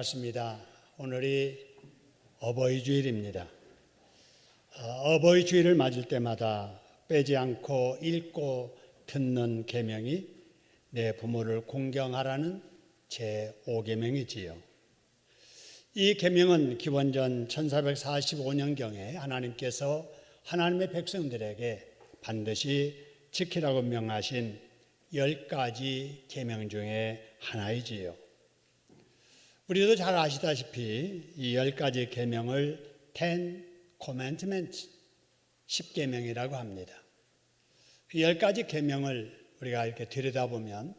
반갑습니다. 오늘이 어버이 주일입니다. 어버이 주일을 맞을 때마다 빼지 않고 읽고 듣는 계명이 내 부모를 공경하라는 제5계명이지요. 이 계명은 기원전 1445년경에 하나님께서 하나님의 백성들에게 반드시 지키라고 명하신 10가지 계명 중에 하나이지요. 우리도 잘 아시다시피 이 10가지 계명을 10 commandments, 10계명이라고 합니다. 이 10가지 계명을 우리가 이렇게 들여다보면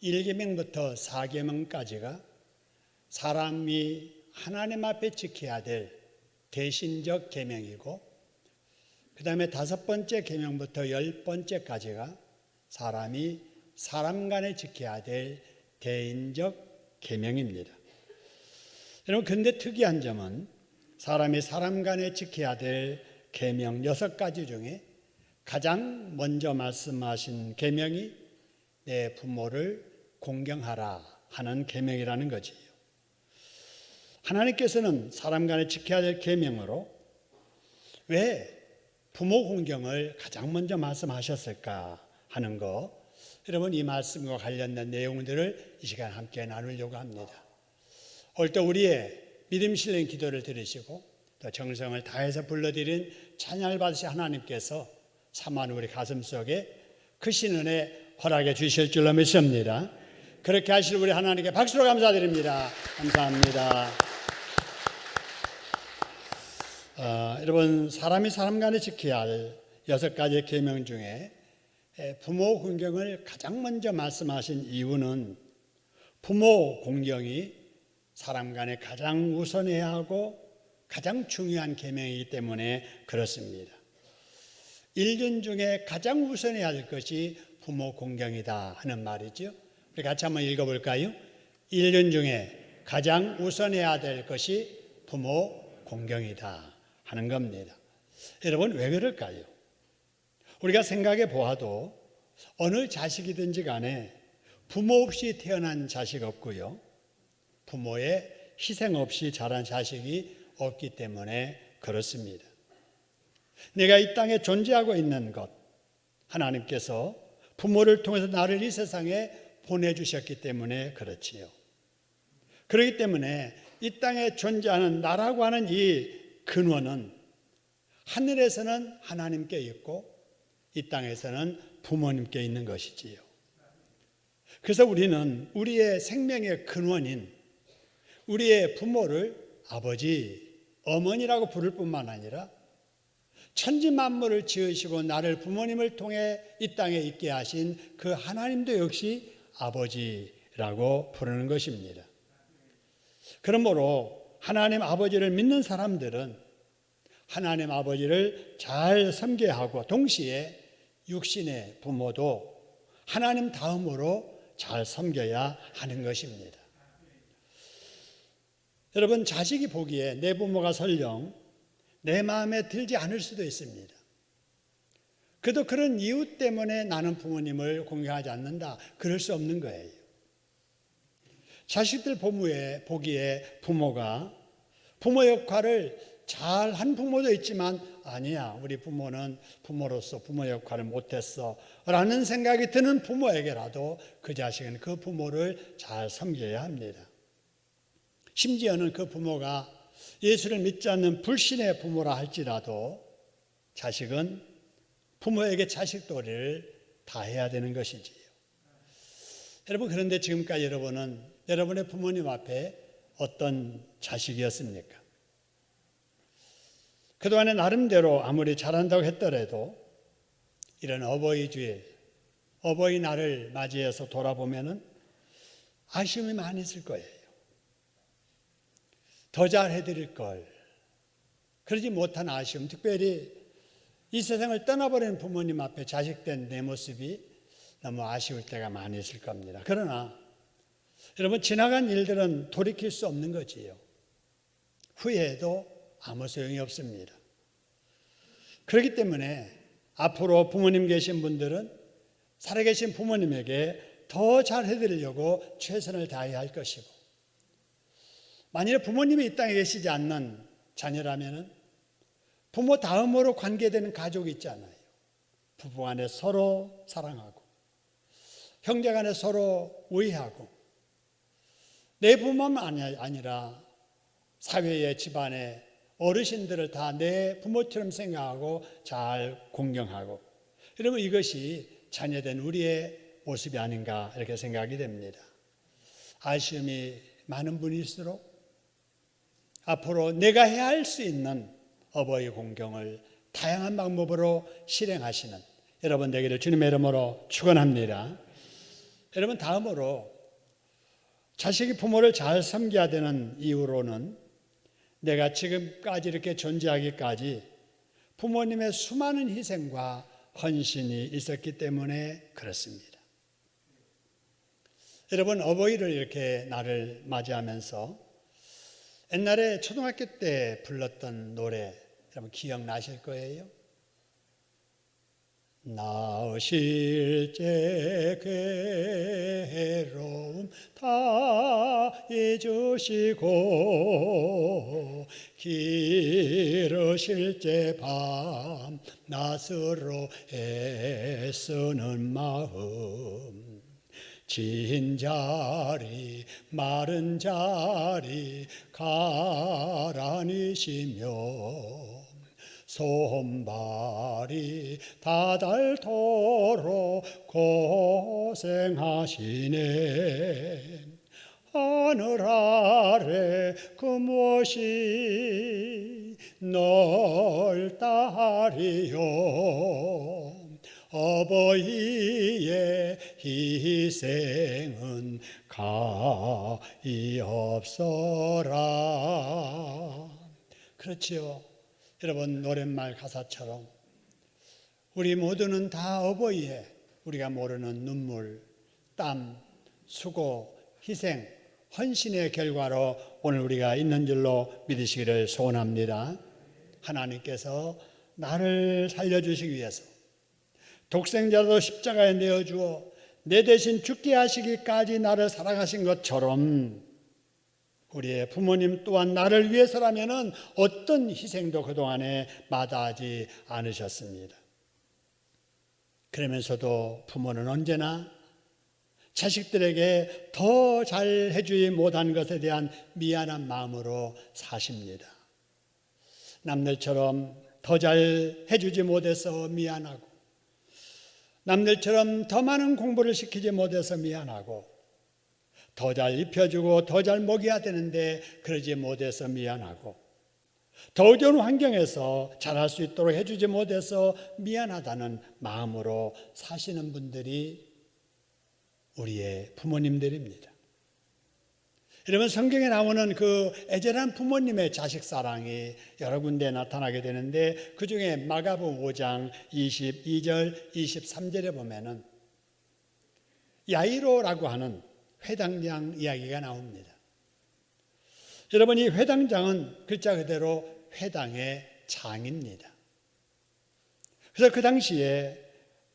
1계명부터 4계명까지가 사람이 하나님 앞에 지켜야 될 대신적 계명이고, 그 다음에 5번째 계명부터 10번째까지가 사람이 사람 간에 지켜야 될 대인적 계명입니다. 여러분, 근데 특이한 점은 사람이 사람 간에 지켜야 될 계명 6가지 중에 가장 먼저 말씀하신 계명이 내 부모를 공경하라 하는 계명이라는 거지요. 하나님께서는 사람 간에 지켜야 될 계명으로 왜 부모 공경을 가장 먼저 말씀하셨을까 하는 거, 여러분 이 말씀과 관련된 내용들을 이 시간 함께 나누려고 합니다. 오늘 또 우리의 믿음 실린 기도를 들으시고 또 정성을 다해서 불러드린 찬양을 받으신 하나님께서 참만 우리 가슴 속에 크신 은혜 허락해 주실 줄로 믿습니다. 그렇게 하실 우리 하나님께 박수로 감사드립니다. 감사합니다. 여러분, 사람이 사람 간에 지켜야 할 6가지 계명 중에 부모 공경을 가장 먼저 말씀하신 이유는 부모 공경이 사람 간에 가장 우선해야 하고 가장 중요한 계명이기 때문에 그렇습니다. 일륜 중에 가장 우선해야 할 것이 부모 공경이다 하는 말이죠. 우리 같이 한번 읽어볼까요? 일륜 중에 가장 우선해야 될 것이 부모 공경이다 하는 겁니다. 여러분, 왜 그럴까요? 우리가 생각해 보아도 어느 자식이든지 간에 부모 없이 태어난 자식 없고요, 부모의 희생 없이 자란 자식이 없기 때문에 그렇습니다. 내가 이 땅에 존재하고 있는 것, 하나님께서 부모를 통해서 나를 이 세상에 보내주셨기 때문에 그렇지요. 그렇기 때문에 이 땅에 존재하는 나라고 하는 이 근원은 하늘에서는 하나님께 있고 이 땅에서는 부모님께 있는 것이지요. 그래서 우리는 우리의 생명의 근원인 우리의 부모를 아버지, 어머니라고 부를 뿐만 아니라 천지 만물을 지으시고 나를 부모님을 통해 이 땅에 있게 하신 그 하나님도 역시 아버지라고 부르는 것입니다. 그러므로 하나님 아버지를 믿는 사람들은 하나님 아버지를 잘 섬겨야 하고 동시에 육신의 부모도 하나님 다음으로 잘 섬겨야 하는 것입니다. 여러분, 자식이 보기에 내 부모가 설령 내 마음에 들지 않을 수도 있습니다. 그래도 그런 이유 때문에 나는 부모님을 공경하지 않는다, 그럴 수 없는 거예요. 자식들 보기에 부모가 부모 역할을 잘한 부모도 있지만 아니야, 우리 부모는 부모로서 부모 역할을 못했어 라는 생각이 드는 부모에게라도 그 자식은 그 부모를 잘 섬겨야 합니다. 심지어는 그 부모가 예수를 믿지 않는 불신의 부모라 할지라도 자식은 부모에게 자식 도리를 다 해야 되는 것이지요. 여러분, 그런데 지금까지 여러분은 여러분의 부모님 앞에 어떤 자식이었습니까? 그동안에 나름대로 아무리 잘한다고 했더라도 이런 어버이 주일, 어버이날을 맞이해서 돌아보면은 아쉬움이 많이 있을 거예요. 더 잘해드릴 걸, 그러지 못한 아쉬움, 특별히 이 세상을 떠나버린 부모님 앞에 자식된 내 모습이 너무 아쉬울 때가 많이 있을 겁니다. 그러나 여러분, 지나간 일들은 돌이킬 수 없는 거지요. 후회해도 아무 소용이 없습니다. 그렇기 때문에 앞으로 부모님 계신 분들은 살아계신 부모님에게 더 잘해드리려고 최선을 다해야 할 것이고, 만일에 부모님이 이 땅에 계시지 않는 자녀라면 부모 다음으로 관계되는 가족이 있잖아요. 부부 간에 서로 사랑하고 형제 간에 서로 우애하고 내 부모만 아니라 사회의 집안의 어르신들을 다 내 부모처럼 생각하고 잘 공경하고, 여러분 이것이 자녀된 우리의 모습이 아닌가 이렇게 생각이 됩니다. 아쉬움이 많은 분일수록 앞으로 내가 해야 할 수 있는 어버이 공경을 다양한 방법으로 실행하시는 여러분 되기를 주님의 이름으로 축원합니다. 여러분, 다음으로 자식이 부모를 잘 섬겨야 되는 이유로는 내가 지금까지 이렇게 존재하기까지 부모님의 수많은 희생과 헌신이 있었기 때문에 그렇습니다. 여러분, 어버이를 이렇게 날을 맞이하면서 옛날에 초등학교 때 불렀던 노래 여러분 기억나실 거예요. 낳으실 때 괴로움 다 잊으시고 기르실 때 밤낮으로 애쓰는 마음, 진 자리 마른 자리 가라니시며 손발이 다 닳도록 고생하시네. 하늘 아래 그 무엇이 넓다리요. 어버이의 희생은 가히 없어라. 그렇지요. 여러분, 노랫말 가사처럼 우리 모두는 다 어버이의 우리가 모르는 눈물, 땀, 수고, 희생, 헌신의 결과로 오늘 우리가 있는 줄로 믿으시기를 소원합니다. 하나님께서 나를 살려주시기 위해서 독생자도 십자가에 내어주어 내 대신 죽게 하시기까지 나를 사랑하신 것처럼 우리의 부모님 또한 나를 위해서라면 어떤 희생도 그동안에 마다하지 않으셨습니다. 그러면서도 부모는 언제나 자식들에게 더 잘해주지 못한 것에 대한 미안한 마음으로 사십니다. 남들처럼 더 잘해주지 못해서 미안하고, 남들처럼 더 많은 공부를 시키지 못해서 미안하고, 더 잘 입혀주고 더 잘 먹여야 되는데 그러지 못해서 미안하고, 더 좋은 환경에서 잘할 수 있도록 해주지 못해서 미안하다는 마음으로 사시는 분들이 우리의 부모님들입니다. 여러분, 성경에 나오는 그 애절한 부모님의 자식 사랑이 여러 군데 나타나게 되는데 그 중에 마가복음 5장 22절 23절에 보면은 야이로라고 하는 회당장 이야기가 나옵니다. 여러분, 이 회당장은 글자 그대로 회당의 장입니다. 그래서 그 당시에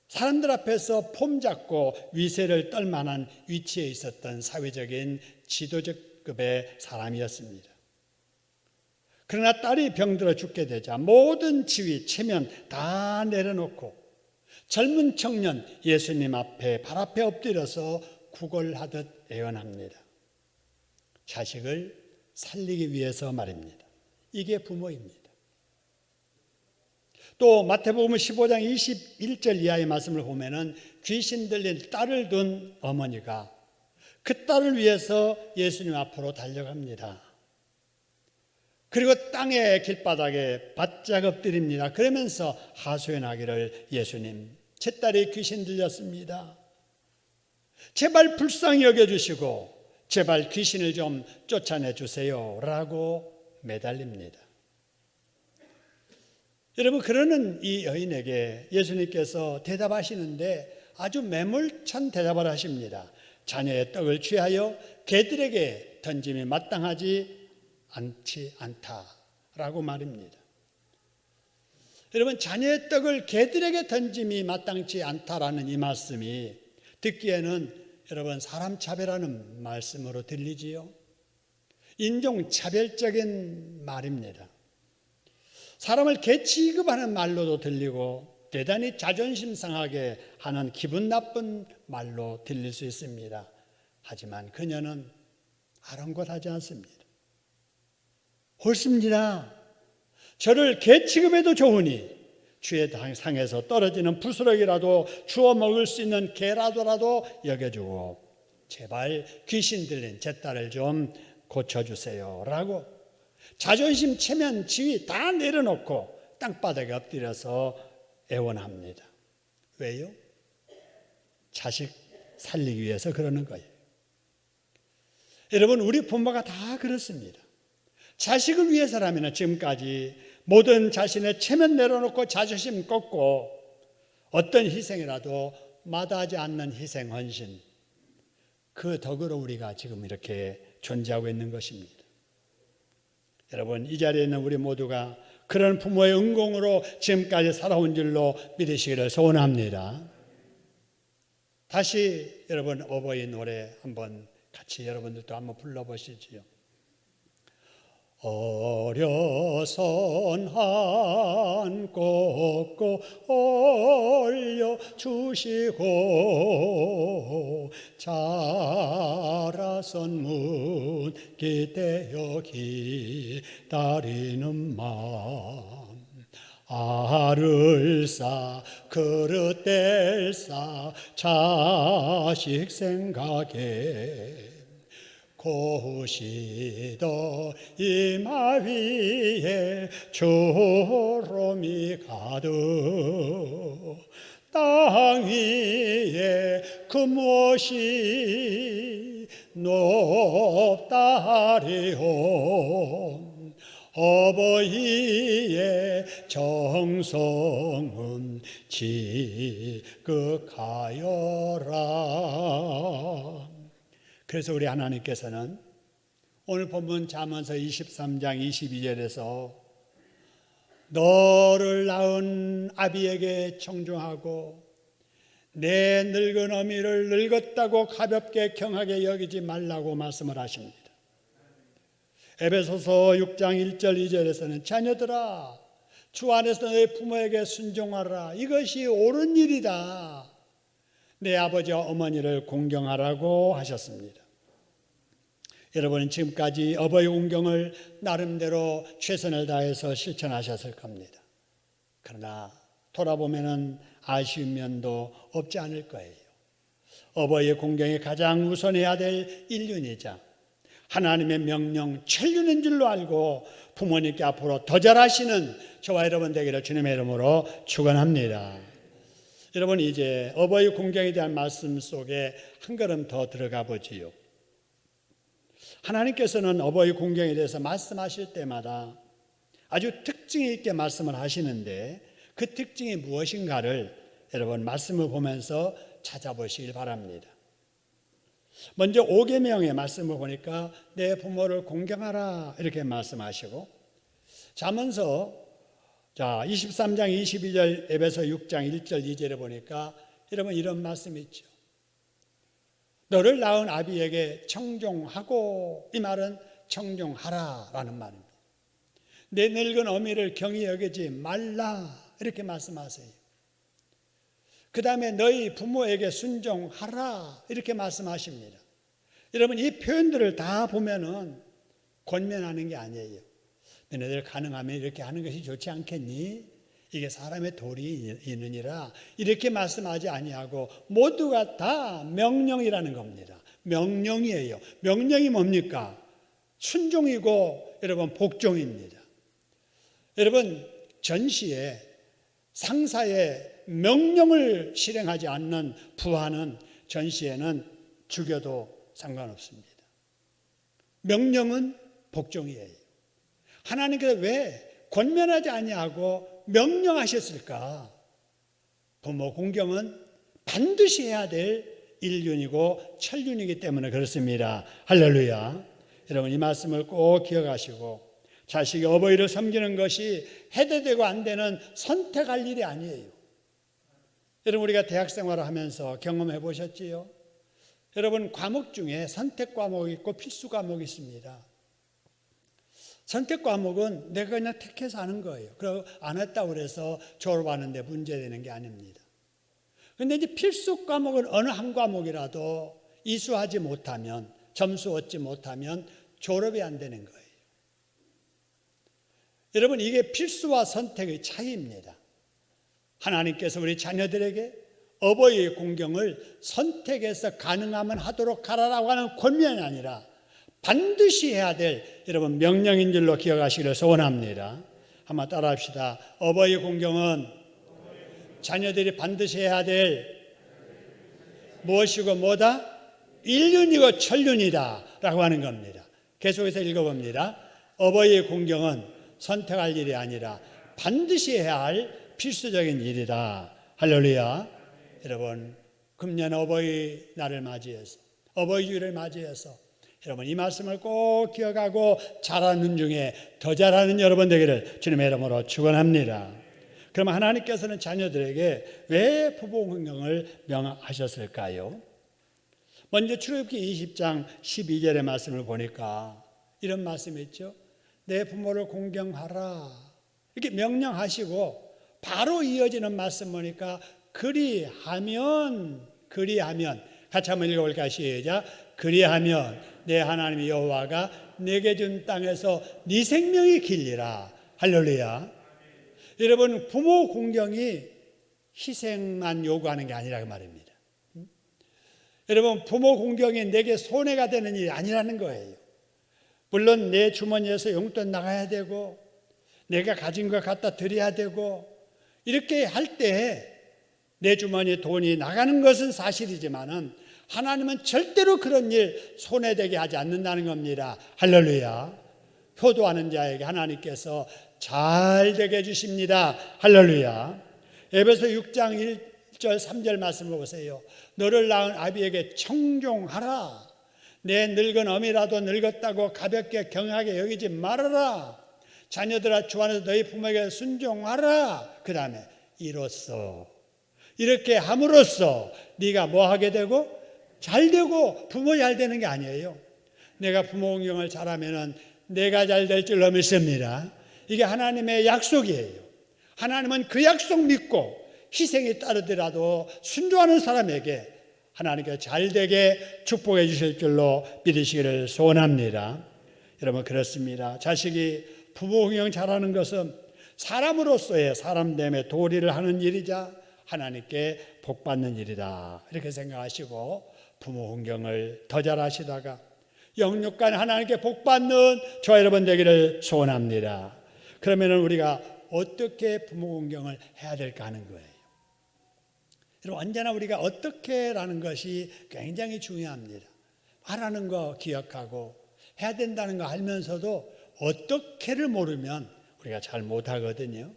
사람들 앞에서 폼잡고 위세를 떨 만한 위치에 있었던 사회적인 지도적급의 사람이었습니다. 그러나 딸이 병들어 죽게 되자 모든 지위, 체면 다 내려놓고 젊은 청년 예수님 앞에 발 앞에 엎드려서 구걸하듯 애원합니다. 자식을 살리기 위해서 말입니다. 이게 부모입니다. 또 마태복음 15장 21절 이하의 말씀을 보면은 귀신 들린 딸을 둔 어머니가 그 딸을 위해서 예수님 앞으로 달려갑니다. 그리고 땅의 길바닥에 바짝 엎드립니다. 그러면서 하소연하기를, 예수님, 제 딸이 귀신 들렸습니다. 제발 불쌍히 여겨주시고 제발 귀신을 좀 쫓아내 주세요 라고 매달립니다. 여러분, 그러는 이 여인에게 예수님께서 대답하시는데 아주 매몰찬 대답을 하십니다. 자녀의 떡을 취하여 개들에게 던짐이 마땅하지 않지 않다라고 말입니다. 여러분, 자녀의 떡을 개들에게 던짐이 마땅치 않다라는 이 말씀이 듣기에는 여러분 사람 차별하는 말씀으로 들리지요. 인종차별적인 말입니다. 사람을 개 취급하는 말로도 들리고 대단히 자존심 상하게 하는 기분 나쁜 말로 들릴 수 있습니다. 하지만 그녀는 아랑곳하지 않습니다. 옳습니다. 저를 개 취급해도 좋으니 주의 상에서 떨어지는 부스러기라도 주워 먹을 수 있는 개라도라도 여겨주고 제발 귀신 들린 제 딸을 좀 고쳐주세요 라고 자존심, 체면, 지위 다 내려놓고 땅바닥에 엎드려서 애원합니다. 왜요? 자식 살리기 위해서 그러는 거예요. 여러분, 우리 부모가 다 그렇습니다. 자식을 위해서라면 지금까지 모든 자신의 체면 내려놓고 자존심 꺾고 어떤 희생이라도 마다하지 않는 희생, 헌신, 그 덕으로 우리가 지금 이렇게 존재하고 있는 것입니다. 여러분, 이 자리에 있는 우리 모두가 그런 부모의 은공으로 지금까지 살아온 줄로 믿으시기를 소원합니다. 다시 여러분 어버이 노래 한번 같이 여러분들도 한번 불러보시지요. 어려선 한 꺾고 올려주시고 자라선 문 기대어 기다리는 마음 알을 싸 그릇 싸 자식 생각에 고시도 이마 위에 초롬이 가득 땅 위에 그 무엇이 높다리오 어버이의 정성은 지극하여라. 그래서 우리 하나님께서는 오늘 본문 잠언서 23장 22절에서 너를 낳은 아비에게 청중하고 내 늙은 어미를 늙었다고 가볍게 경하게 여기지 말라고 말씀을 하십니다. 에베소서 6장 1절 2절에서는 자녀들아 주 안에서 너희 부모에게 순종하라 이것이 옳은 일이다. 내 아버지와 어머니를 공경하라고 하셨습니다. 여러분은 지금까지 어버이 공경을 나름대로 최선을 다해서 실천하셨을 겁니다. 그러나 돌아보면 아쉬운 면도 없지 않을 거예요. 어버이의 공경이 가장 우선해야 될 인륜이자 하나님의 명령 천륜인 줄로 알고 부모님께 앞으로 더 잘하시는 저와 여러분 되기를 주님의 이름으로 축원합니다. 여러분, 이제 어버이 공경에 대한 말씀 속에 한 걸음 더 들어가 보지요. 하나님께서는 어버이 공경에 대해서 말씀하실 때마다 아주 특징 있게 말씀을 하시는데 그 특징이 무엇인가를 여러분 말씀을 보면서 찾아보시길 바랍니다. 먼저 5계명의 말씀을 보니까 내 부모를 공경하라 이렇게 말씀하시고 잠언서 23장 22절 에베소 6장 1절 2절에 보니까 여러분 이런 말씀이 있죠. 너를 낳은 아비에게 청종하고 이 말은 청종하라라는 말입니다. 내 늙은 어미를 경히 여기지 말라 이렇게 말씀하세요. 그 다음에 너희 부모에게 순종하라 이렇게 말씀하십니다. 여러분 이 표현들을 다 보면은 권면하는 게 아니에요. 너네들 가능하면 이렇게 하는 것이 좋지 않겠니? 이게 사람의 도리 있느니라 이렇게 말씀하지 아니하고 모두가 다 명령이라는 겁니다. 명령이에요. 명령이 뭡니까? 순종이고 여러분 복종입니다. 여러분 전시에 상사의 명령을 실행하지 않는 부하는 전시에는 죽여도 상관없습니다. 명령은 복종이에요. 하나님께서 왜 권면하지 아니하고 명령하셨을까? 부모 공경은 반드시 해야 될 인륜이고 천륜이기 때문에 그렇습니다. 할렐루야. 여러분 이 말씀을 꼭 기억하시고 자식이 어버이를 섬기는 것이 해도 되고 안 되는 선택할 일이 아니에요. 여러분 우리가 대학생활을 하면서 경험해 보셨지요? 여러분 과목 중에 선택 과목이 있고 필수 과목이 있습니다. 선택 과목은 내가 그냥 택해서 하는 거예요. 그리고 안 했다고 그래서 졸업하는데 문제되는 게 아닙니다. 그런데 이제 필수 과목은 어느 한 과목이라도 이수하지 못하면, 점수 얻지 못하면 졸업이 안 되는 거예요. 여러분, 이게 필수와 선택의 차이입니다. 하나님께서 우리 자녀들에게 어버이의 공경을 선택해서 가능하면 하도록 하라라고 하는 권면이 아니라 반드시 해야 될 여러분 명령인 줄로 기억하시기를 소원합니다. 한번 따라합시다. 어버이 공경은 자녀들이 반드시 해야 될 무엇이고 뭐다? 일륜이고 천륜이다 라고 하는 겁니다. 계속해서 읽어봅니다. 어버이의 공경은 선택할 일이 아니라 반드시 해야 할 필수적인 일이다. 할렐루야. 여러분, 금년 어버이날을 맞이해서, 어버이주일을 맞이해서 여러분 이 말씀을 꼭 기억하고 잘하는 중에 더 잘하는 여러분 되기를 주님의 이름으로 축원합니다. 그러면 하나님께서는 자녀들에게 왜 부모 공경을 명하셨을까요? 먼저 출애굽기 20장 12절의 말씀을 보니까 이런 말씀이 있죠. 내 부모를 공경하라 이렇게 명령하시고 바로 이어지는 말씀 보니까 그리하면 같이 한번 읽어볼까요? 시작. 그리하면 내 하나님 여호와가 내게 준 땅에서 네 생명이 길리라. 할렐루야. 여러분, 부모 공경이 희생만 요구하는 게 아니라 그 말입니다. 여러분, 부모 공경이 내게 손해가 되는 일이 아니라는 거예요. 물론 내 주머니에서 용돈 나가야 되고 내가 가진 거 갖다 드려야 되고 이렇게 할 때 내 주머니에 돈이 나가는 것은 사실이지만은 하나님은 절대로 그런 일 손해되게 하지 않는다는 겁니다. 할렐루야. 효도하는 자에게 하나님께서 잘 되게 해주십니다. 할렐루야. 에베소 6장 1절 3절 말씀을 보세요. 너를 낳은 아비에게 청종하라. 내 늙은 어미라도 늙었다고 가볍게 경하게 여기지 말아라. 자녀들아 주 안에서 너희 부모에게 순종하라. 그 다음에 이로써 이렇게 함으로써 네가 뭐 하게 되고 잘 되고 부모 잘 되는 게 아니에요. 내가 부모 공경을 잘하면은 내가 잘 될 줄로 믿습니다. 이게 하나님의 약속이에요. 하나님은 그 약속 믿고 희생이 따르더라도 순종하는 사람에게 하나님께 잘 되게 축복해 주실 줄로 믿으시기를 소원합니다. 여러분 그렇습니다. 자식이 부모 공경 잘하는 것은 사람으로서의 사람 때문에 도리를 하는 일이자 하나님께 복받는 일이다 이렇게 생각하시고 부모 공경을 더 잘하시다가 영육간 하나님께 복받는 저 여러분 되기를 소원합니다. 그러면 우리가 어떻게 부모 공경을 해야 될까 하는 거예요. 여러분 언제나 우리가 어떻게라는 것이 굉장히 중요합니다. 하라는 거 기억하고 해야 된다는 거 알면서도 어떻게를 모르면 우리가 잘 못하거든요.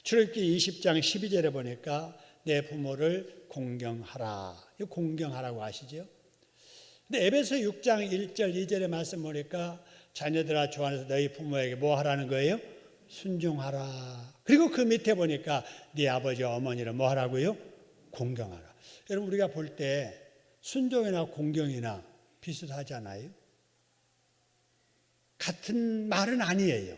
출애굽기 20장 12절에 보니까 내 부모를 공경하라. 이거 공경하라고 아시죠? 근데 에베소 6장 1절 2절의 말씀 보니까 자녀들아 주 안에서 너희 부모에게 뭐 하라는 거예요? 순종하라. 그리고 그 밑에 보니까 네 아버지와 어머니를 뭐 하라고요? 공경하라. 여러분 우리가 볼 때 순종이나 공경이나 비슷하잖아요. 같은 말은 아니에요.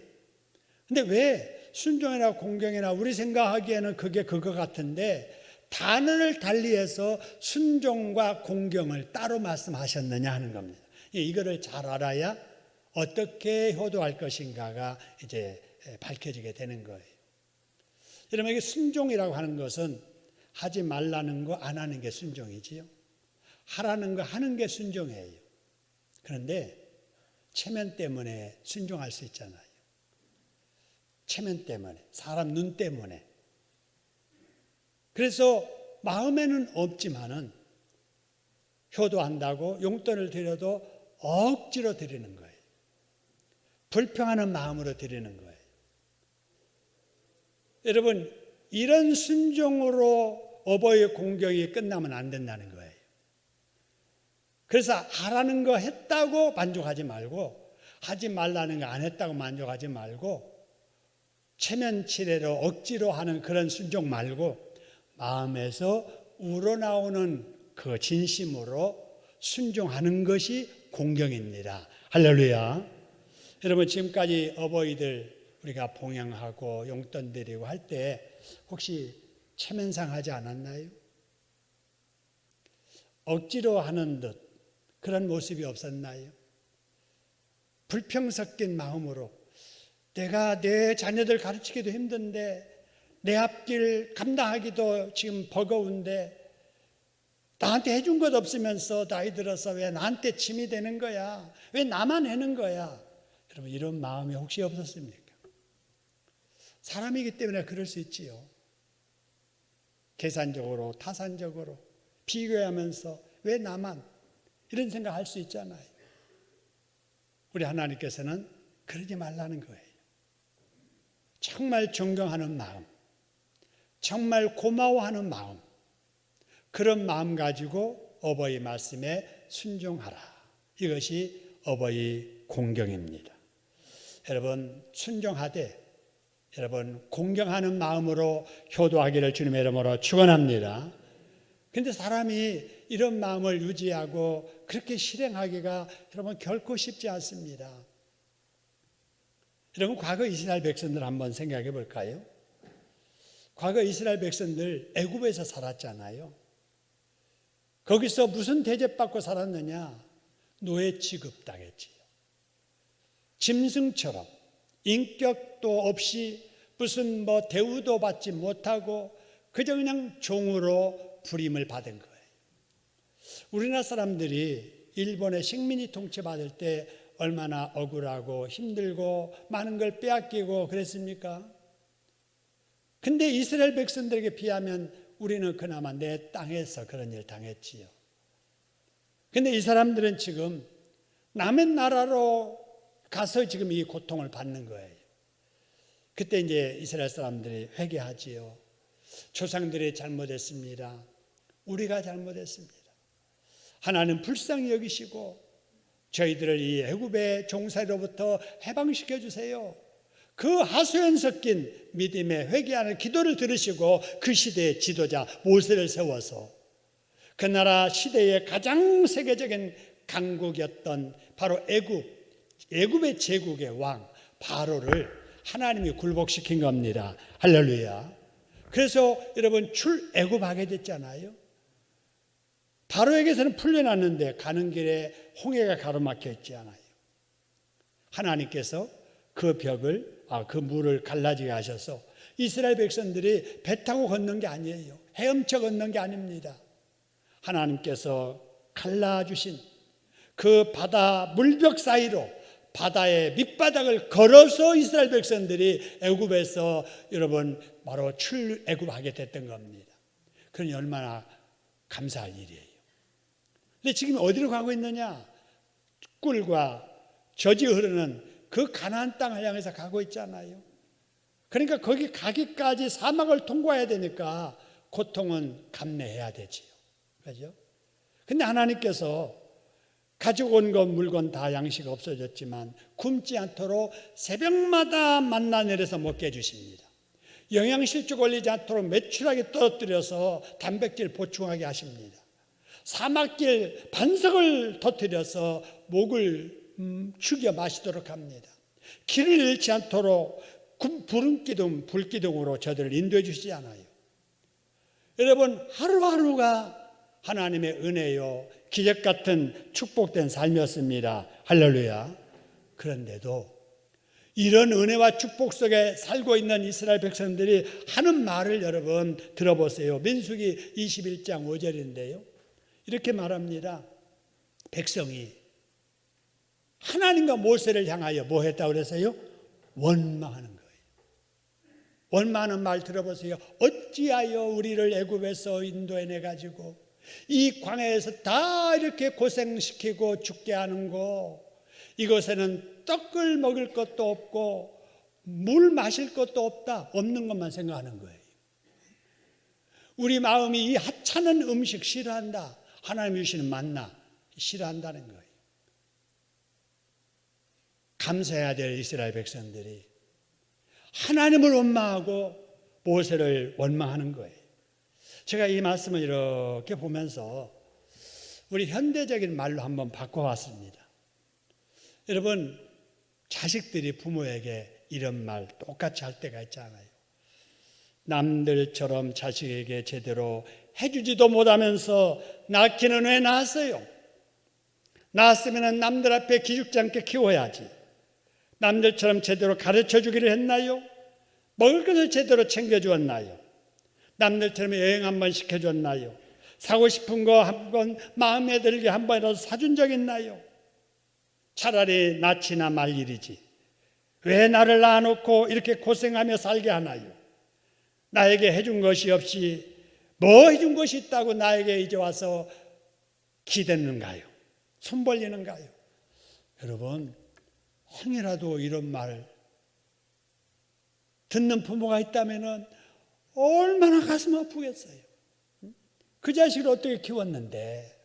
근데 왜 순종이나 공경이나 우리 생각하기에는 그게 그거 같은데 단어를 달리해서 순종과 공경을 따로 말씀하셨느냐 하는 겁니다. 이거를 잘 알아야 어떻게 효도할 것인가가 이제 밝혀지게 되는 거예요. 여러분 이게 순종이라고 하는 것은 하지 말라는 거 안 하는 게 순종이지요. 하라는 거 하는 게 순종이에요. 그런데 체면 때문에 순종할 수 있잖아요. 체면 때문에, 사람 눈 때문에. 그래서 마음에는 없지만은 효도한다고 용돈을 드려도 억지로 드리는 거예요. 불평하는 마음으로 드리는 거예요. 여러분, 이런 순종으로 어버이의 공경이 끝나면 안 된다는 거예요. 그래서 하라는 거 했다고 만족하지 말고 하지 말라는 거 안 했다고 만족하지 말고 체면치레로 억지로 하는 그런 순종 말고 마음에서 우러나오는 그 진심으로 순종하는 것이 공경입니다. 할렐루야. 여러분 지금까지 어버이들 우리가 봉양하고 용돈 드리고 할 때 혹시 체면상 하지 않았나요? 억지로 하는 듯 그런 모습이 없었나요? 불평 섞인 마음으로 내가 내 자녀들 가르치기도 힘든데 내 앞길 감당하기도 지금 버거운데 나한테 해준 것 없으면서 나이 들어서 왜 나한테 짐이 되는 거야? 왜 나만 해는 거야? 여러분 이런 마음이 혹시 없었습니까? 사람이기 때문에 그럴 수 있지요. 계산적으로 타산적으로 비교하면서 왜 나만 이런 생각할 수 있잖아요. 우리 하나님께서는 그러지 말라는 거예요. 정말 존경하는 마음, 정말 고마워하는 마음, 그런 마음 가지고 어버이 말씀에 순종하라. 이것이 어버이 공경입니다. 여러분 순종하되 여러분 공경하는 마음으로 효도하기를 주님의 이름으로 축원합니다. 그런데 사람이 이런 마음을 유지하고 그렇게 실행하기가 여러분 결코 쉽지 않습니다. 여러분 과거 이스라엘 백성들 한번 생각해 볼까요? 과거 이스라엘 백성들 애굽에서 살았잖아요. 거기서 무슨 대접받고 살았느냐? 노예 취급당했지요. 짐승처럼 인격도 없이 무슨 대우도 받지 못하고 그저 그냥 종으로 부림을 받은 거예요. 우리나라 사람들이 일본의 식민지 통치받을 때 얼마나 억울하고 힘들고 많은 걸 빼앗기고 그랬습니까? 근데 이스라엘 백성들에게 비하면 우리는 그나마 내 땅에서 그런 일 당했지요. 근데 이 사람들은 지금 남의 나라로 가서 지금 이 고통을 받는 거예요. 그때 이제 이스라엘 사람들이 회개하지요. 조상들이 잘못했습니다. 우리가 잘못했습니다. 하나님 불쌍히 여기시고 저희들을 이 애굽의 종살이로부터 해방시켜 주세요. 그 하소연 섞인 믿음의 회개하는 기도를 들으시고 그 시대의 지도자 모세를 세워서 그 나라 시대의 가장 세계적인 강국이었던 바로 애굽의 제국의 왕 바로를 하나님이 굴복시킨 겁니다. 할렐루야. 그래서 여러분 출애굽하게 됐잖아요. 바로에게서는 풀려났는데 가는 길에 홍해가 가로막혀 있지 않아요. 하나님께서 그 그 물을 갈라지게 하셔서 이스라엘 백성들이 배 타고 건넌 게 아니에요. 헤엄쳐 건넌 게 아닙니다. 하나님께서 갈라주신 그 바다 물벽 사이로 바다의 밑바닥을 걸어서 이스라엘 백성들이 애굽에서 여러분 바로 출애굽하게 됐던 겁니다. 그러니 얼마나 감사할 일이에요. 근데 지금 어디로 가고 있느냐? 꿀과 젖이 흐르는 그 가나안 땅을 향해서 가고 있잖아요. 그러니까 거기 가기까지 사막을 통과해야 되니까 고통은 감내해야 되지요. 그렇죠? 근데 하나님께서 가지고 온 것 물건 다 양식 없어졌지만 굶지 않도록 새벽마다 만나 내려서 먹게 해주십니다. 영양실조 걸리지 않도록 매출하게 떨어뜨려서 단백질 보충하게 하십니다. 사막길 반석을 터뜨려서 목을 죽여 마시도록 합니다. 길을 잃지 않도록 부름기둥, 불기둥으로 저들을 인도해 주시지 않아요. 여러분 하루하루가 하나님의 은혜요 기적 같은 축복된 삶이었습니다. 할렐루야. 그런데도 이런 은혜와 축복 속에 살고 있는 이스라엘 백성들이 하는 말을 여러분 들어보세요. 민수기 21장 5절인데요. 이렇게 말합니다. 백성이 하나님과 모세를 향하여 뭐 했다고 그랬어요? 원망하는 거예요. 원망하는 말 들어보세요. 어찌하여 우리를 애굽에서 인도해내 가지고 이 광야에서 다 이렇게 고생시키고 죽게 하는 거, 이곳에는 떡을 먹을 것도 없고 물 마실 것도 없는 것만 생각하는 거예요. 우리 마음이 이 하찮은 음식 싫어한다. 하나님이 주시는 만나 싫어한다는 거예요. 감사해야 될 이스라엘 백성들이 하나님을 원망하고 모세를 원망하는 거예요. 제가 이 말씀을 이렇게 보면서 우리 현대적인 말로 한번 바꿔봤습니다. 여러분 자식들이 부모에게 이런 말 똑같이 할 때가 있잖아요. 남들처럼 자식에게 제대로 해주지도 못하면서 낳기는 왜 낳았어요? 낳았으면 남들 앞에 기죽지 않게 키워야지. 남들처럼 제대로 가르쳐 주기를 했나요? 먹을 것을 제대로 챙겨주었나요? 남들처럼 여행 한번 시켜줬나요? 사고 싶은 거 한번 마음에 들게 한 번이라도 사준 적 있나요? 차라리 낳지나 말 일이지. 왜 나를 낳아놓고 이렇게 고생하며 살게 하나요? 나에게 해준 것이 없이 뭐 해준 것이 있다고 나에게 이제 와서 기대는가요? 손 벌리는가요? 여러분, 행여라도 이런 말 듣는 부모가 있다면 얼마나 가슴 아프겠어요. 그 자식을 어떻게 키웠는데.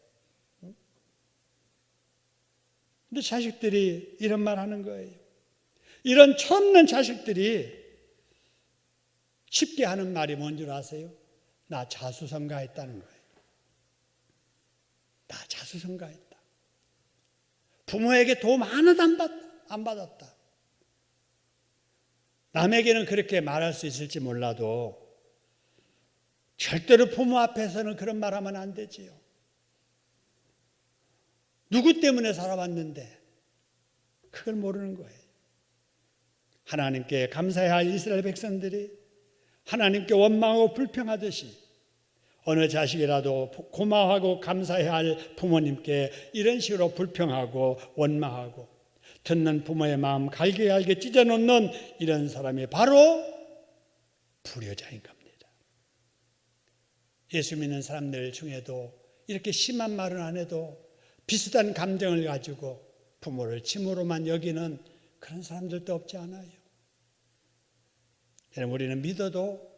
근데 자식들이 이런 말 하는 거예요. 이런 철없는 자식들이 쉽게 하는 말이 뭔 줄 아세요? 나 자수성가했다는 거예요. 나 자수성가했다. 부모에게 도움 하나도 안 받았다. 남에게는 그렇게 말할 수 있을지 몰라도 절대로 부모 앞에서는 그런 말하면 안 되지요. 누구 때문에 살아왔는데 그걸 모르는 거예요. 하나님께 감사해야 할 이스라엘 백성들이 하나님께 원망하고 불평하듯이 어느 자식이라도 고마워하고 감사해야 할 부모님께 이런 식으로 불평하고 원망하고 듣는 부모의 마음 갈게 찢어놓는 이런 사람이 바로 불효자인 겁니다. 예수 믿는 사람들 중에도 이렇게 심한 말은 안 해도 비슷한 감정을 가지고 부모를 짐으로만 여기는 그런 사람들도 없지 않아요. 여러분, 우리는 믿어도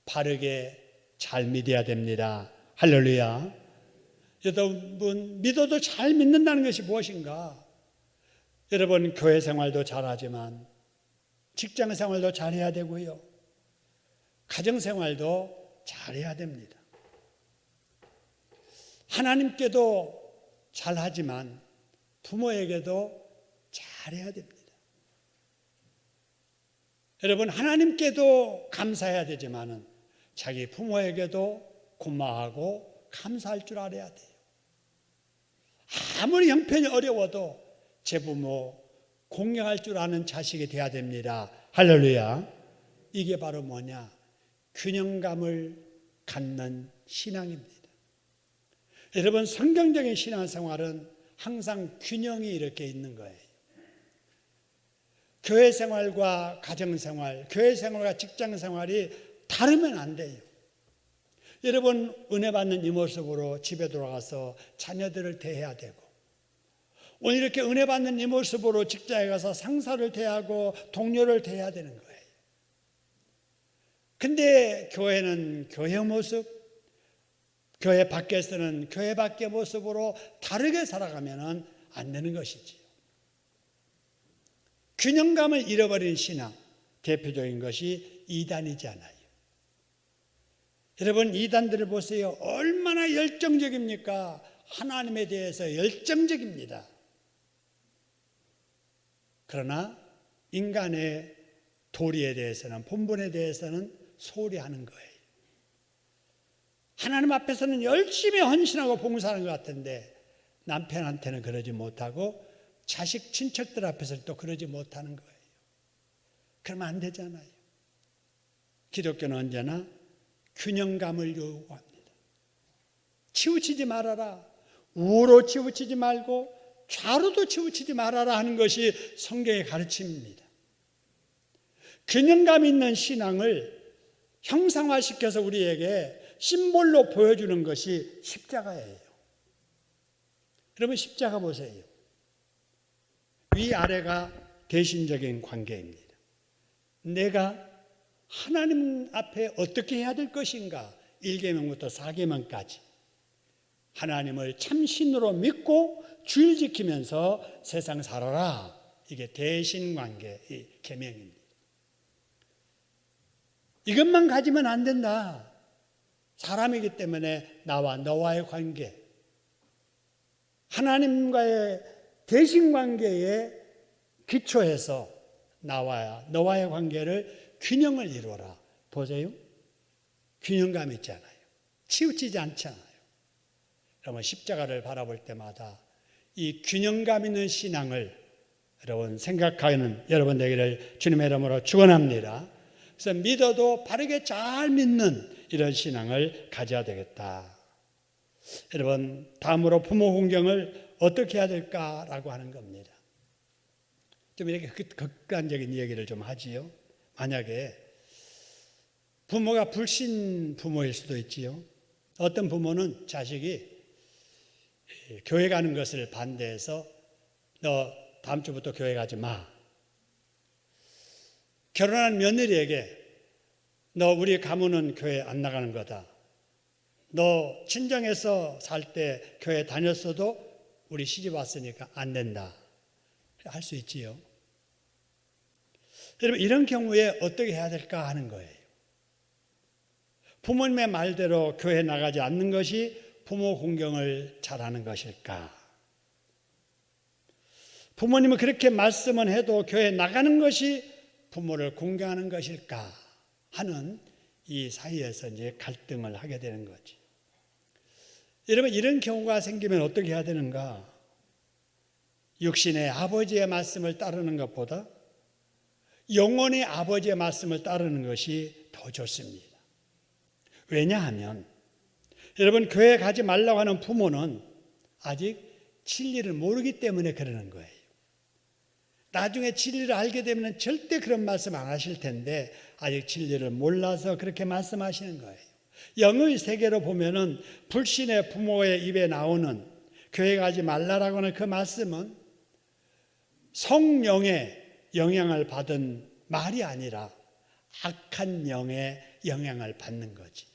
바르게 잘 믿어야 됩니다. 할렐루야. 여러분, 믿어도 잘 믿는다는 것이 무엇인가? 여러분, 교회 생활도 잘하지만 직장 생활도 잘해야 되고요. 가정 생활도 잘해야 됩니다. 하나님께도 잘하지만 부모에게도 잘해야 됩니다. 여러분, 하나님께도 감사해야 되지만 자기 부모에게도 고마워하고 감사할 줄 알아야 돼요. 아무리 형편이 어려워도 제 부모 공경할 줄 아는 자식이 돼야 됩니다. 할렐루야. 이게 바로 뭐냐? 균형감을 갖는 신앙입니다. 여러분, 성경적인 신앙생활은 항상 균형이 이렇게 있는 거예요. 교회 생활과 가정 생활, 교회 생활과 직장 생활이 다르면 안 돼요. 여러분, 은혜 받는 이 모습으로 집에 돌아가서 자녀들을 대해야 되고, 오늘 이렇게 은혜 받는 이 모습으로 직장에 가서 상사를 대하고 동료를 대해야 되는 거예요. 근데 교회는 교회 모습, 교회 밖에서는 교회 밖의 모습으로 다르게 살아가면 안 되는 것이지요. 균형감을 잃어버린 신앙, 대표적인 것이 이단이잖아요. 여러분, 이단들을 보세요. 얼마나 열정적입니까? 하나님에 대해서 열정적입니다. 그러나 인간의 도리에 대해서는, 본분에 대해서는 소홀히 하는 거예요. 하나님 앞에서는 열심히 헌신하고 봉사하는 것 같은데 남편한테는 그러지 못하고 자식 친척들 앞에서 또 그러지 못하는 거예요. 그러면 안 되잖아요. 기독교는 언제나 균형감을 요구합니다. 치우치지 말아라. 우로 치우치지 말고 좌로도 치우치지 말아라 하는 것이 성경의 가르침입니다. 균형감 있는 신앙을 형상화시켜서 우리에게 심볼로 보여주는 것이 십자가예요. 여러분, 십자가 보세요. 위아래가 대신적인 관계입니다. 내가 하나님 앞에 어떻게 해야 될 것인가? 1계명부터 4계명까지 하나님을 참신으로 믿고 주일 지키면서 세상 살아라. 이게 대신관계의 계명입니다. 이것만 가지면 안 된다. 사람이기 때문에 나와 너와의 관계, 하나님과의 대신관계에 기초에서 너와의 관계를 균형을 이루어라. 보세요. 균형감 있잖아요. 치우치지 않잖아요. 여러분 십자가를 바라볼 때마다 이 균형감 있는 신앙을 여러분 생각하는 여러분 되기를 주님의 이름으로 축원합니다. 그래서 믿어도 바르게 잘 믿는 이런 신앙을 가져야 되겠다. 여러분 다음으로 부모 공경을 어떻게 해야 될까라고 하는 겁니다. 좀 이렇게 극단적인 얘기를 좀 하지요. 만약에 부모가 불신 부모일 수도 있지요. 어떤 부모는 자식이 교회 가는 것을 반대해서 너 다음 주부터 교회 가지 마. 결혼한 며느리에게 너 우리 가문은 교회 안 나가는 거다. 너 친정에서 살 때 교회 다녔어도 우리 시집 왔으니까 안 된다. 할 수 있지요. 여러분 이런 경우에 어떻게 해야 될까 하는 거예요. 부모님의 말대로 교회 나가지 않는 것이 부모 공경을 잘하는 것일까? 부모님은 그렇게 말씀은 해도 교회 나가는 것이 부모를 공경하는 것일까 하는 이 사이에서 이제 갈등을 하게 되는 거지. 여러분 이런 경우가 생기면 어떻게 해야 되는가? 육신의 아버지의 말씀을 따르는 것보다 영혼의 아버지의 말씀을 따르는 것이 더 좋습니다. 왜냐하면 여러분 교회 가지 말라고 하는 부모는 아직 진리를 모르기 때문에 그러는 거예요. 나중에 진리를 알게 되면 절대 그런 말씀 안 하실 텐데 아직 진리를 몰라서 그렇게 말씀하시는 거예요. 영의 세계로 보면은 불신의 부모의 입에 나오는 교회 가지 말라라고 하는 그 말씀은 성령의 영향을 받은 말이 아니라 악한 영의 영향을 받는 거지.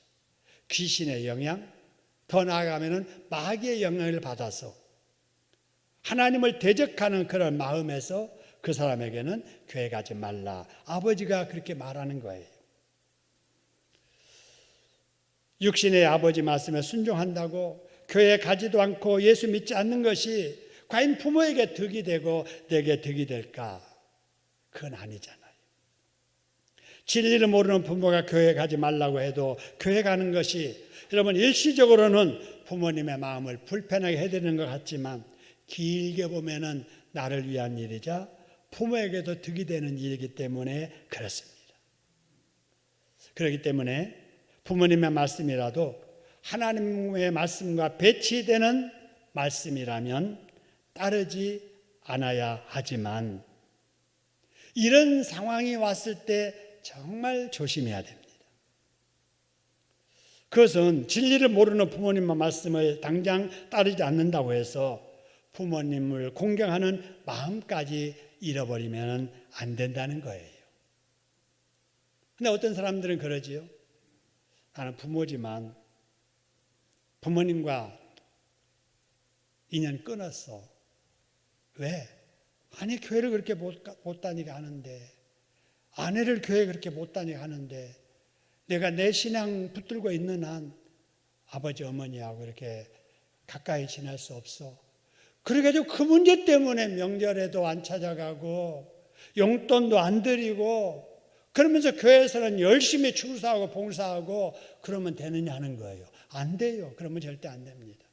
귀신의 영향, 더 나아가면은 마귀의 영향을 받아서 하나님을 대적하는 그런 마음에서 그 사람에게는 교회 가지 말라. 아버지가 그렇게 말하는 거예요. 육신의 아버지 말씀에 순종한다고 교회에 가지도 않고 예수 믿지 않는 것이 과연 부모에게 득이 되고 내게 득이 될까? 그건 아니잖아요. 진리를 모르는 부모가 교회 가지 말라고 해도 교회 가는 것이 여러분 일시적으로는 부모님의 마음을 불편하게 해드리는 것 같지만 길게 보면은 나를 위한 일이자 부모에게도 득이 되는 일이기 때문에 그렇습니다. 그렇기 때문에 부모님의 말씀이라도 하나님의 말씀과 배치되는 말씀이라면 따르지 않아야 하지만 이런 상황이 왔을 때 정말 조심해야 됩니다. 그것은 진리를 모르는 부모님의 말씀을 당장 따르지 않는다고 해서 부모님을 공경하는 마음까지 잃어버리면 안 된다는 거예요. 근데 어떤 사람들은 그러지요. 나는 부모지만 부모님과 인연 끊었어. 왜? 아니 교회를 그렇게 못 다니게 하는데, 아내를 교회 그렇게 못 다니게 하는데 내가 내 신앙 붙들고 있는 한 아버지 어머니하고 이렇게 가까이 지낼 수 없어. 그래가지고 그 문제 때문에 명절에도 안 찾아가고 용돈도 안 드리고 그러면서 교회에서는 열심히 추수하고 봉사하고 그러면 되느냐 하는 거예요. 안 돼요. 그러면 절대 안 됩니다.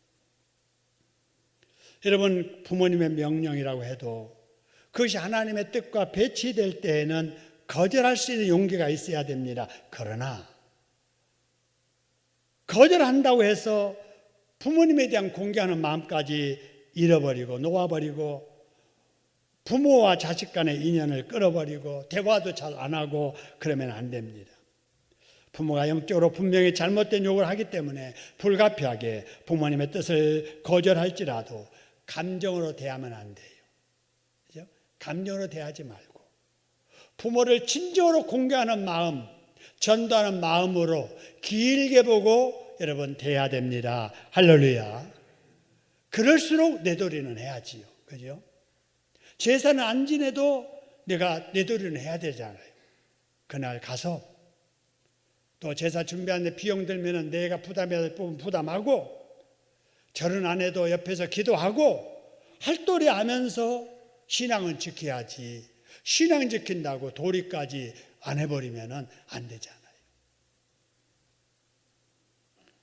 여러분 부모님의 명령이라고 해도 그것이 하나님의 뜻과 배치될 때에는 거절할 수 있는 용기가 있어야 됩니다. 그러나 거절한다고 해서 부모님에 대한 공경하는 마음까지 잃어버리고 놓아버리고 부모와 자식 간의 인연을 끊어버리고 대화도 잘 안 하고 그러면 안 됩니다. 부모가 영적으로 분명히 잘못된 요구를 하기 때문에 불가피하게 부모님의 뜻을 거절할지라도 감정으로 대하면 안 돼요. 그죠? 감정으로 대하지 말고 부모를 진정으로 공경하는 마음, 전도하는 마음으로 길게 보고 여러분 대해야 됩니다. 할렐루야. 그럴수록 내도리는 해야지요. 그죠? 제사는 안 지내도 내가 내도리는 해야 되잖아요. 그날 가서 또 제사 준비하는데 비용 들면은 내가 부담해야 될 부분 부담하고 절은 안 해도 옆에서 기도하고 할도리 하면서 신앙은 지켜야지. 신앙 지킨다고 도리까지 안 해버리면 안 되잖아요.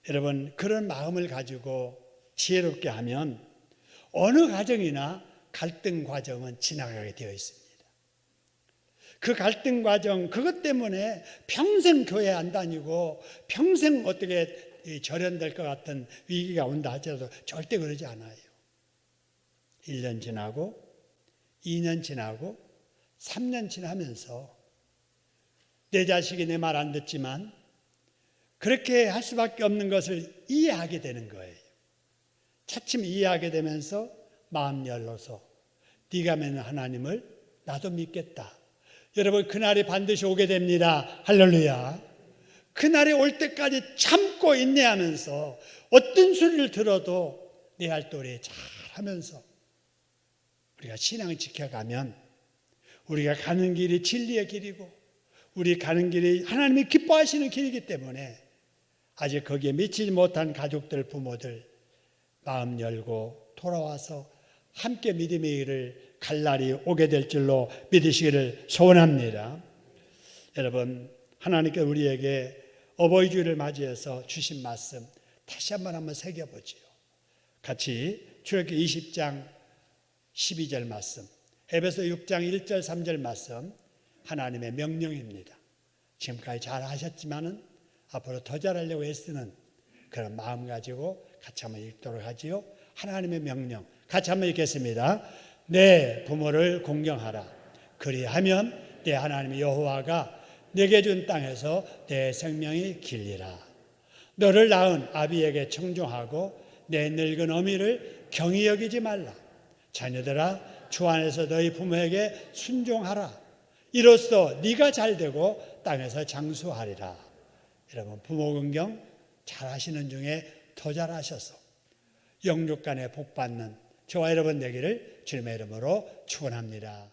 여러분, 그런 마음을 가지고 지혜롭게 하면 어느 가정이나 갈등 과정은 지나가게 되어 있습니다. 그 갈등 과정, 그것 때문에 평생 교회 안 다니고 평생 어떻게 절연될 것 같은 위기가 온다 하더라도 절대 그러지 않아요. 1년 지나고 2년 지나고 3년 지나면서 내 자식이 내 말 안 듣지만 그렇게 할 수밖에 없는 것을 이해하게 되는 거예요. 차츰 이해하게 되면서 마음 열어서 네가 믿는 하나님을 나도 믿겠다. 여러분, 그날이 반드시 오게 됩니다. 할렐루야. 그날이 올 때까지 참고 인내하면서 어떤 소리를 들어도 내 할 도리 잘하면서 우리가 신앙을 지켜가면 우리가 가는 길이 진리의 길이고 우리 가는 길이 하나님이 기뻐하시는 길이기 때문에 아직 거기에 미치지 못한 가족들, 부모들 마음 열고 돌아와서 함께 믿음의 길을 갈 날이 오게 될 줄로 믿으시기를 소원합니다. 여러분, 하나님께 우리에게 어버이 주일을 맞이해서 주신 말씀 다시 한번 새겨보지요. 같이 출애굽기 20장 12절 말씀, 에베소 6장 1절 3절 말씀, 하나님의 명령입니다. 지금까지 잘 하셨지만은 앞으로 더 잘하려고 애쓰는 그런 마음 가지고 같이 한번 읽도록 하지요. 하나님의 명령 같이 한번 읽겠습니다. 내 부모를 공경하라. 그리하면 내 하나님 여호와가 내게 준 땅에서 내 생명이 길리라. 너를 낳은 아비에게 청종하고 내 늙은 어미를 경히 여기지 말라. 자녀들아, 주 안에서 너희 부모에게 순종하라. 이로써 네가 잘되고 땅에서 장수하리라. 여러분, 부모 공경 잘하시는 중에 더 잘하셔서 영육간에 복받는 저와 여러분 되기를 주님의 이름으로 축원합니다.